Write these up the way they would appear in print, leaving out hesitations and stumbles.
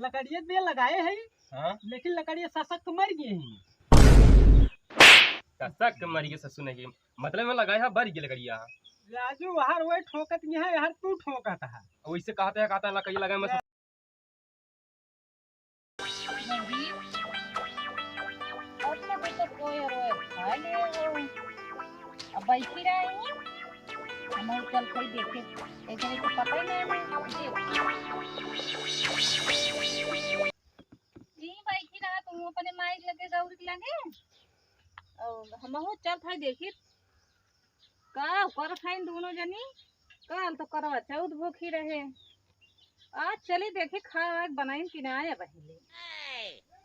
लकड़िया भी लगाए है। हाँ? लेकिन लकड़िया सशक्त मर गए हैं। सशक्त मर गए ससुर नहीं मतलब में लगाए है बर गए लकड़िया राजू हर वही ठोकत नहीं है, हर तू ठोकत है। वैसे कहता है लकड़िया लगाए मैं अब बैठी रहे हम चल कोई देखे ऐसे नहीं तो पता ही नहीं बैठी रहा तुम अपने माइक लगे गौरी लगे और हम चल भाई देखी का कर खाइन दोनों जनी कल तो करवा चौथ भूखी रहे आज चली देखे खा बनाई कि ना आया पहले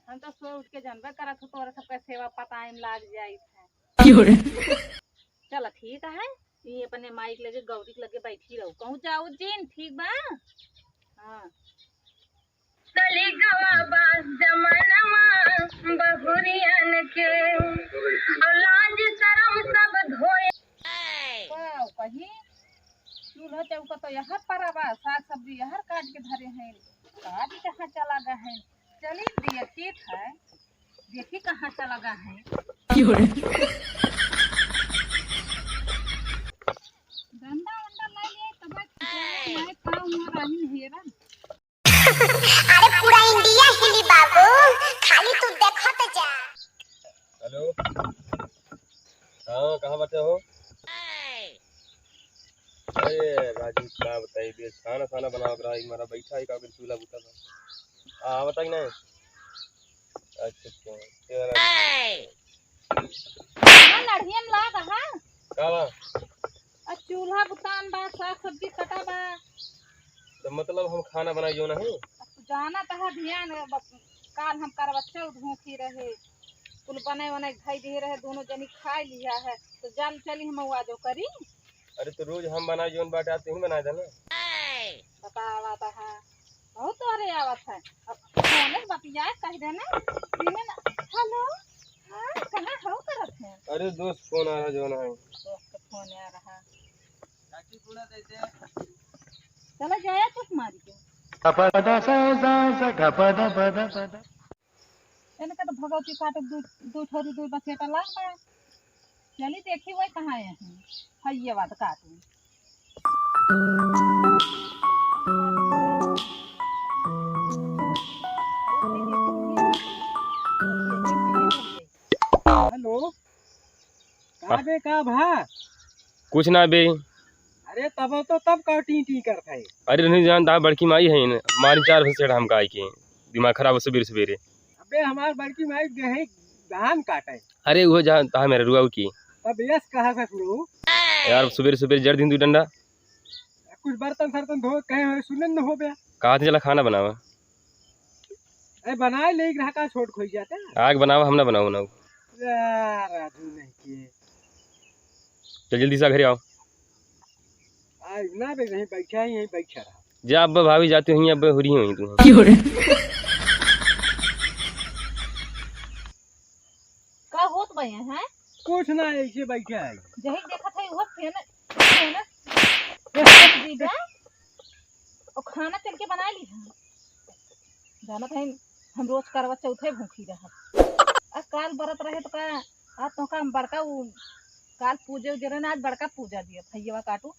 हम तो सो उठ के जानबे करा था तोरा सबका सेवा पताइम लाग जाई था चल ठीक है ये अपने माइक लगे गौरी लगे बैठी रहो कहूँ जाओ जीन ठीक बा हाँ कली गवा जमानमा बहुरियन के लाज शरम सब धोए कहीं चूल्हा चौका तो यहाँ पर बा साग सब्जी यहाँ काट के धरे हैं काट कहाँ चला गया है चलिए देखिए है देखिए कहाँ चला गया है डंडा वंडा ले लिए तब मैं खाऊं रही हेरा अरे पूरा इंडिया हिली बाबू खाली तू देखत जा। हेलो हाँ कहाँ बैठे हो अरे राजू क्या बताइए खाना खाना बनाओ रहा हमारा बैठा है काफी चूल्हा बुता था हाँ बता नहीं अच्छा लड़ियन लाग हां का बा चूल्हा बुतान बा साग सब्जी कटा बा तो मतलब हम खाना बनाइयो नहीं जाना तहा ध्यान काल हम करवच्चे धूखी रहे कुल बने बने खाई दे रहे दोनों जनी खा लिया है तो जान चली हम वादो करी अरे तो रोज हम बनाए जोन बाटे आते ही बनाए देना बतावा तहा बहुत तोरे आवत है अब फोन बतिया कह देना दिन हेलो हां कहां हो करत है अरे दोस्त फोन आ रहा जो ना है दोस्त फोन आ रहा काकी गुड़ा देते चला जाया चुप मारी के गपदा सा गपदा पदा पदा एने का तो भगवती काटे दू ठोरी दू बसेटा लाग बा चली देखी वही कहां है हइये बात काटू हेलो का बे का भा कुछ ना बे अरे तब तो तब का टी टी करता है। अरे नहीं जानता बड़की माई है मारी 4 बजे हम का के दिमाग खराब सवेरे सवेरे अबे हमार बड़की माई गए धान काटे अरे वो जहाँ था मेरा रुआ की तब यस कहा सकलू यार सवेरे सवेरे जड़ दिन 2 डंडा कुछ बर्तन सर्तन धो कहे हो सुनन न हो बे कहा चला खाना बनावा ए बनाए ले ग्राहक का छोड़ खोई जाता आग बनावा हम ना बनाओ ना राजू नहीं किए चल जल्दी से घर आओ आज ना बे नहीं बैठा ही यहीं बैठा रहा जा अब भाभी जाती हुई अब हो रही हुई तू का होत बये हैं कुछ ना ऐसे बैठा है जही देखा था वो फेन दीदा और खाना चल के बना ली है जाना था हम रोज करवा चौथे भूखी रहा आ काल बरत रहे तो का आ तो का बड़का वो काल पूजे जरे ना आज बड़का पूजा दिया भैया काटू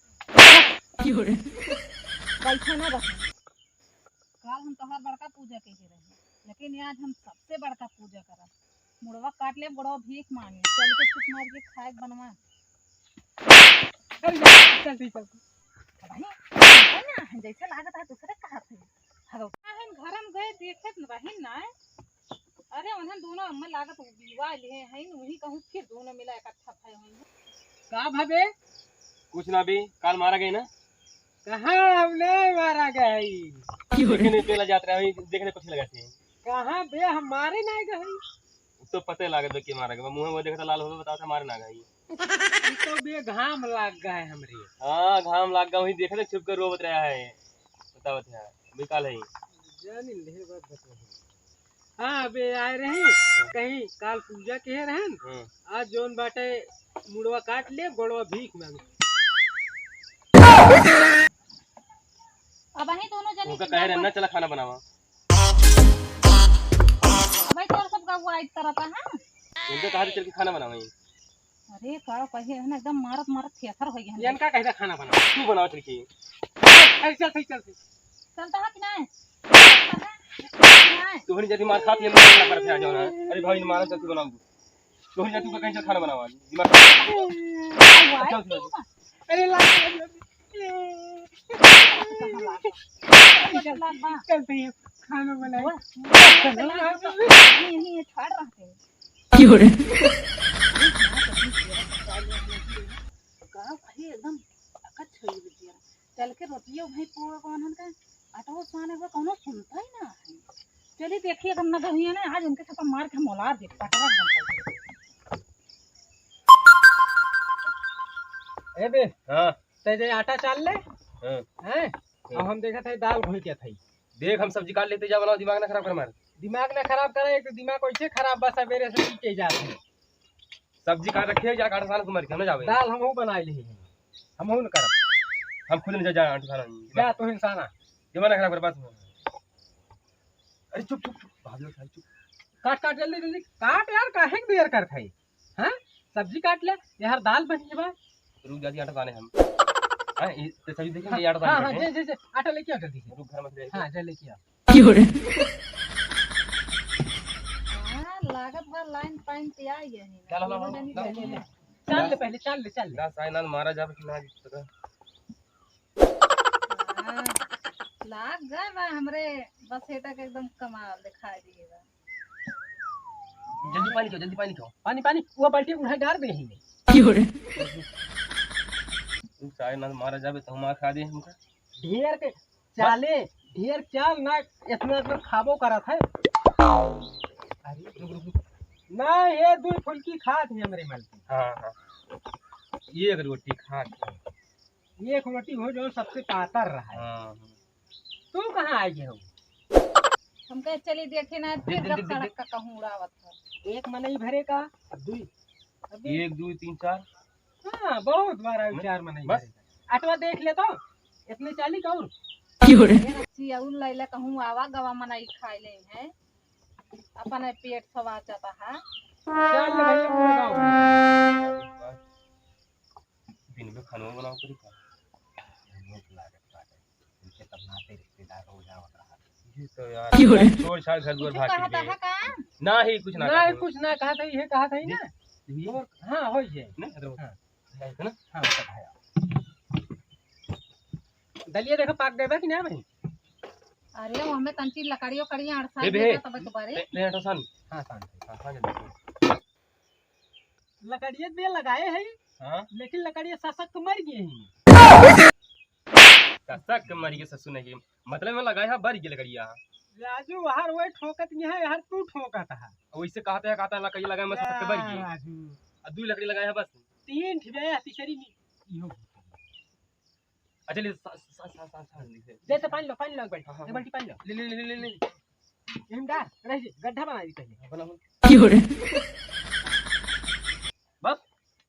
बैठा ना रहा काल हम तोहार बड़का पूजा के रहे लेकिन आज हम सबसे बड़का पूजा करा मुड़वा काट ले बड़ो भीख मांगे चल के चुप मार के खाए बनवा चल ठीक चल भाई ना जैसे लागत है दूसरे कहा थे हम घर में गए देखे रही ना अरे उन्हें दोनों अम्मा लागत विवाह लिए हैं वही कहूँ फिर दोनों मिला इकट्ठा थे होंगे का भाबे कुछ ना भी काल मारा गई ना कहाँ हमने मारा गई देखने पहला यात्रा हुई देखने कुछ लगा थी कहाँ बे हमारे नहीं गई तो पता लागत कि मारा गया मुंह में देखा लाल हो बता था मारे ना गई तो बे घाम लग गए हमरे हाँ घाम लाग गया वही देखा छुप कर रोबत रहा है बतावत है अभी काल है जानी ले बात बता हाँ बे आए रहे कहीं काल पूजा के रहन आज जोन बाटे मुड़वा काट ले गोड़वा भीख मांग अब ही दोनों जने उनका कह रहे ना चला खाना बनावा वो आई तरह था हां इनके कहा चल के खाना बनावे। अरे का कहे है ना एकदम मारत मारत थेथर हो गया इनका कहता खाना बना तू बनाओ चल के। चल चलता है कि नहीं तोहनी जदी मार खाती है ना कर फिर आ जाओ ना। अरे भाई ने मारा चल बनाऊ। तोहनी जदी तू कहीं से खाना बनावा दिमाग चल। अरे ला चलते हैं खाना बनाए नहीं छाड़ रहते हैं क्यों रे का भाई एकदम अकच होई बिटिया चल के रोटियो भाई पूरा कौन का आटा साने हुआ कौनो सुनता ही ना है। चलिए देखिए हम ना भैया ने आज उनके साथ मार के मोला दे पटवा बनता ए बे हां ते जे आटा चाल ले हां हैं अब हम देखा था दाल घोल के थई देख हम सब्जी काट लेते जा बनाओ दिमाग ना खराब कर मार। दिमाग ना खराब करे एक दिमाग कैसे खराब बस सवेरे से के जाते सब्जी काट रखे जा काट साल कुमार के हम जावे। दाल हमहू बना ली हमहू न कर हम खुद नहीं जा आंटी खाना जा तू इंसान दिमाग ना खराब कर बस। अरे चुप चुप चुप भाग लो चुप। काट जल्दी जल्दी काट यार काहे के देर कर खाई हैं सब्जी काट ले यार दाल बन गई बा रुक जाती आटा साने हम। हां ये सब्जी देखें ये आटा हां साने हां जे आटा लेके आ जल्दी से रुक घर में ले। हां जल्दी लेके आ क्यों रे हां लागत बा लाइन पाइन पे आई है चल ला चल ले पहले चल ले ना साइनाल मारा जावे कि ना जी लाग गए बा हमरे बस एटा के एकदम कमाल दिखाई दिएगा। जल्दी पानी खाओ पानी वो बाल्टी उठा डाल दे ही क्यों रे साइनाल मारा जावे तो हम खा दे हमका ढेर के चाले ढेर चाल ना इतना तो खाबो करत है। अरे ना ये दो फुल्की खात है हमरे मल की हां हां ये एक रोटी खा के ये एक रोटी हो जो सबसे पातर रहा है। हां तू कहां आई हो हम कहे चली देखे ना फिर जब सड़क का कहूं उड़ावत है एक मनई भरे का दुई 1 2 3 4 हां बहुत बार आई चार मनई बस। भरे अटवा देख ले तो इतने चाली का और क्यों रे अच्छी और लैला कहूं आवा गवा मनाई खाई ले है अपन पेट सवा जाता है। चल भैया पूरा गांव दिन में खाना बनाओ करी का भूख लागत बाटे इनके तब नाते रिश्तेदार हो जावत रहा ये तो यार क्यों रे छोड़ छाड़ घर द्वार कुछ भाग कहा था के का ना ही कुछ ना ना कुछ ना कहा था ये कहा था ही ना ये और हां हो जे ना तो हाँ। है ना हां तो भाया दलिया देखो पाक गए बा कि ना भाई अरे वो हमें कंची लकड़ियों कड़ियां अड़सा ए बे। देता तब बारे ले हटो सन हां शांति हां जल्दी लकड़िया दे लगाए हैं हां लेकिन लकड़िया सशक्त मर गई हैं ससक मरी के ससु नहीं मतलब में लगाया बर के लगड़िया राजू वहां वही ठोकत नहीं है यार तू ठोकत है वैसे कहता है लकड़ी लगाए मैं ससक बर की राजू और 2 लकड़ी लगाया बस। तीन ठिबे तीसरी नहीं इहो अच्छा ले दे तो पानी लो बैठ हाँ, हाँ, एक बाल्टी पानी लो ले हम डाल रह जी गड्ढा बना दी पहले बना क्यों रे बस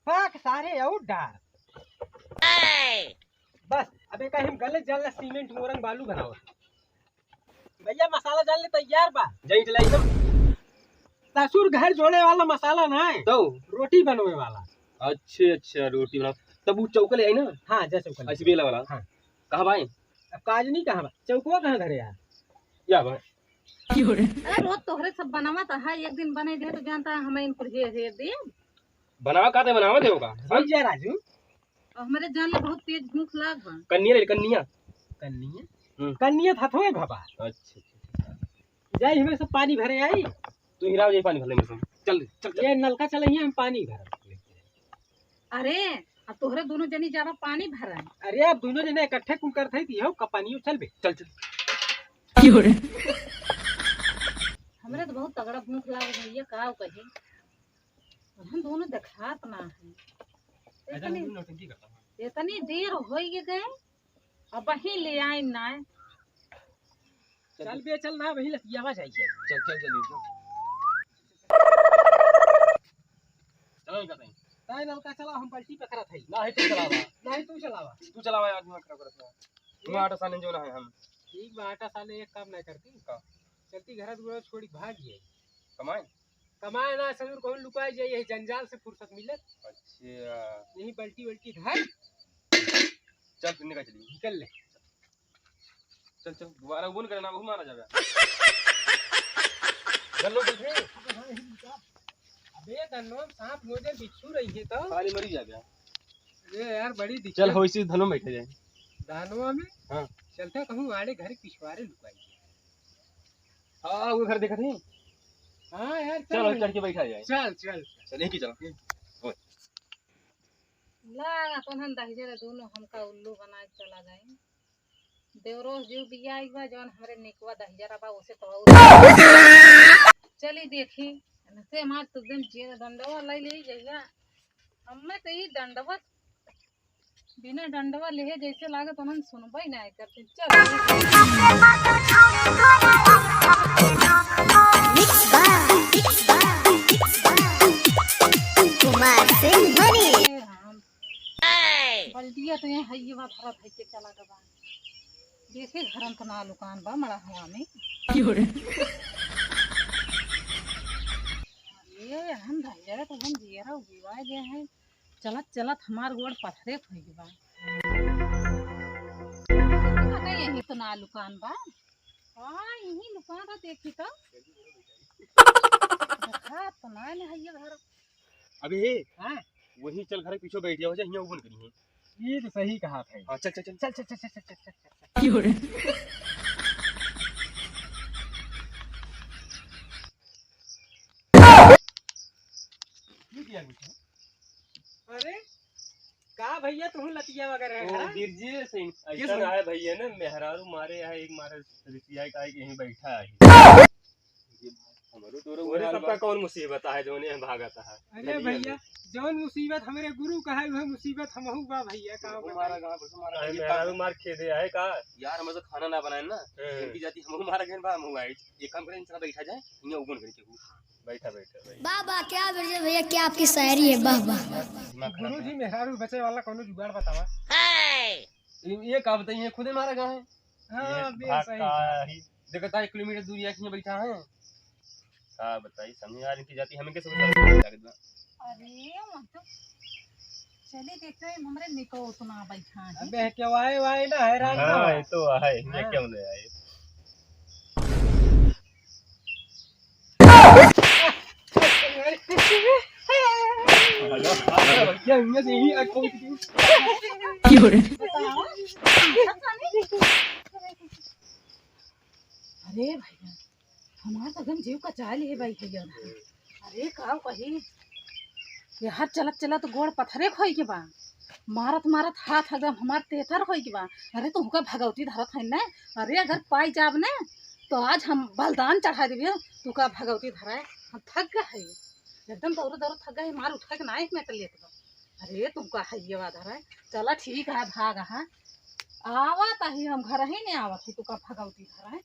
पाक सारे और डाल बस अबे कहीं हम गलत जल सीमेंट मोरंग बालू बनाओ भैया मसाला डालने तैयार बा जई चलाई तो ससुर घर जोड़े वाला मसाला ना है तो रोटी बनवे वाला। अच्छा रोटी बनाओ तब वो चौका ले आई ना हाँ जैसे उकल ऐसे बेला वाला हाँ। कहां भाई अब काज नहीं कहाँ बा चौकुआ कहाँ धरे यार या भाई क्यों रे अरे रोज तोहरे सब बनावा तो है एक दिन बने दे तो जानता है हमें इनको जे दे बनावा काते बनावा देगा समझ जा राजू और हमारे जान ले बहुत तेज भूख लाग बा कन्या ले कन्या कन्या था थोए बाबा अच्छा जाई हमें सब पानी भरे आई तू हिराव जाई पानी भरले में से चल चल ये नलका चलही हम पानी भर अरे अब तोहरे दोनों जनी जावा पानी भरा है अरे अब दोनों जने इकट्ठे कुल कर थई हो कपानियो चल बे चल क्यों रे हमरे तो बहुत तगड़ा भूख लाग भैया का कहे हम दोनों देखात ना है ऐसा नहीं नोटिंग करता हूं इतनी देर हो गए अब वही ले आए ना चल बे चल ना वही लतियावा जाइए चल चलो कहते हैं ताई नलका चला हम पलटी पकड़ा थई ना है तू चलावा नहीं तू चलावा तू चलावा यार दिमाग खराब करता तू आटा साने जो ना है हम ठीक बा आटा साले एक काम नहीं करती का चलती घर दूर छोड़ी भाग गई कमाए कमाए ना ससुर कौन लुकाए जाए, यही जंजाल से फुर्सत मिले। अच्छा यही बल्टी वल्टी धर चल फिर निकल चलिए। निकल ले। चल चल दोबारा वो करना वो मारा जाएगा। चल लो चल अबे धनो सांप मोजे बिच्छू रही है तो खाली मरी जाएगा। ये यार बड़ी दिक्कत। चल हो इसी धनो बैठे जाए। दानवा में हाँ चलता कहूँ आड़े घर पिछवाड़े लुकाई। हाँ वो घर देखा नहीं। हाँ यार चल चढ़ के बैठा जाए। चल चल चल एक ही चलो। ला तो हम दहिजर दोनों हमका उल्लू बनाए चला जाए। देवरोज जीव बिया एक बार जवन हमरे निकवा दहिजरा बा उसे तो चली देखी से हमार तो एकदम जे डंडवा ले ले जइया। हमें तो ई डंडवा बिना डंडवा ले जैसे लागे तो हम सुनबई ना करते। चल कुमार सिंह धनी बल्दिया तो यहाँ हइये बा भरत है के चला गवा देखे घरन तो ना दुकान बा मड़ा हवा में। ये हम दहिजरा तो हम जियरा उगीवा गए हैं। चलत चलत हमार गोड़ पथरे खोई बा। पता यही तो ना दुकान बा। हाँ यही दुकान है देखी तो देखा तो ना है घर। अबे हाँ वही चल घर के पीछे बैठ जाओ यहाँ ओपन करी है। ये तो सही कहा था। हाँ चल चल चल चल चल चल चल चल चल चल। अरे का भैया तुम लतिया वगैरह है वो गिरजे से ऐसा आया भैया ना मेहरारू मारे है एक मारे रिसिया का यहीं बैठा है। हमारो तोरो वो सबका कौन मुसीबत है जो ने भागता है। अरे भैया जौन मुसीबत हमारे गुरु का है वह मुसीबत हमहू बा भैया का हमारा गांव बस हमारा मेहरारू मार खेदे है का यार हम तो खाना ना बनाए ना इनकी जाति हम हमारा घर बा हम आई एक काम करें इनसे बैठा जाए यहां ओपन करके बैठा बैठा वाह वाह क्या बिरजे भैया क्या आपकी शायरी है वाह वाह। गुरु जी मेहरारू बचे वाला कोनो जुगाड़ बतावा। ये का बताइए खुद हमारा गांव है। हां बे सही देखता 1 किलोमीटर दूरी है बैठा है का बताइए समझ आ रही थी जाती हमें कैसे बता। अरे मतलब चले देखते हैं हमरे निको उतना बैठा है। अबे क्यों आए वाए ना हैरान ना। हां ये तो है मैं क्यों ले आए। भैया इनमें से ही आंखों की अरे भैया हमारा तो एकदम जीव का चाल है भाई भैया। अरे का कही यार चलत चलत गोड़ पत्थरे खोई के बा मारत मारत हाथ एकदम हमार तेतर होई के बा। अरे तुमका भगवती धरत है ना। अरे अगर पाई जाब ना तो आज हम बलिदान चढ़ा देबे तुका भगवती धराए। हम थक गए है एकदम दौड़ दौड़ थक गए मार उठा के नाइक में लेत बा। अरे तुमका है ये बात धराए चला ठीक है भाग। हाँ आवत ही हम घर ही नहीं आवत है तुका भगवती धराए।